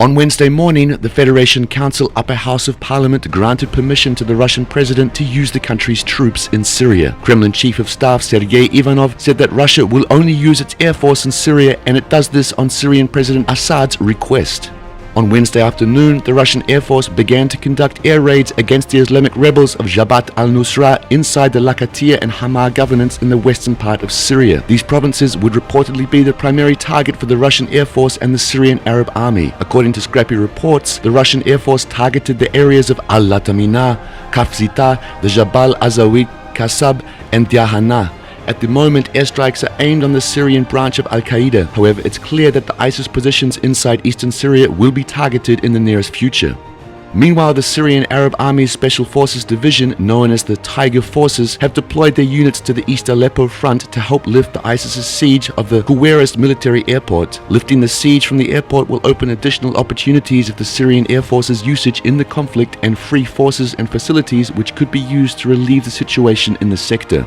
On Wednesday morning, the Federation Council Upper House of Parliament granted permission to the Russian president to use the country's troops in Syria. Kremlin Chief of Staff Sergei Ivanov said that Russia will only use its air force in Syria, and it does this on Syrian President Assad's request. On Wednesday afternoon, the Russian Air Force began to conduct air raids against the Islamic rebels of Jabhat al-Nusra inside the Latakia and Hama governorates in the western part of Syria. These provinces would reportedly be the primary target for the Russian Air Force and the Syrian Arab Army. According to scrappy reports, the Russian Air Force targeted the areas of Al-Latamina, Kafzita, the Jabal Azawi, Kasab, and Diahana. At the moment, airstrikes are aimed on the Syrian branch of Al-Qaeda. However, it's clear that the ISIS positions inside eastern Syria will be targeted in the nearest future. Meanwhile, the Syrian Arab Army's Special Forces Division, known as the Tiger Forces, have deployed their units to the East Aleppo front to help lift the ISIS's siege of the Huweiris military airport. Lifting the siege from the airport will open additional opportunities of the Syrian Air Force's usage in the conflict and free forces and facilities which could be used to relieve the situation in the sector.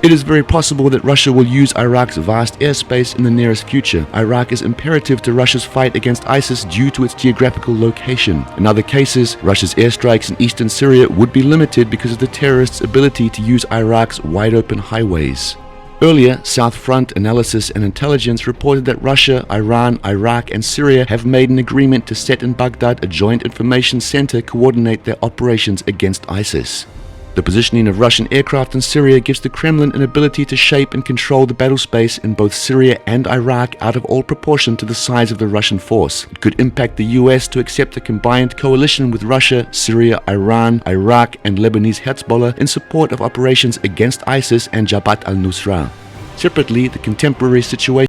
It is very possible that Russia will use Iraq's vast airspace in the nearest future. Iraq is imperative to Russia's fight against ISIS due to its geographical location. In other cases, Russia's airstrikes in eastern Syria would be limited because of the terrorists' ability to use Iraq's wide-open highways. Earlier, South Front Analysis and Intelligence reported that Russia, Iran, Iraq, and Syria have made an agreement to set in Baghdad a joint information center to coordinate their operations against ISIS. The positioning of Russian aircraft in Syria gives the Kremlin an ability to shape and control the battle space in both Syria and Iraq out of all proportion to the size of the Russian force. It could impact the US to accept a combined coalition with Russia, Syria, Iran, Iraq, and Lebanese Hezbollah in support of operations against ISIS and Jabhat al-Nusra. Separately, the contemporary situation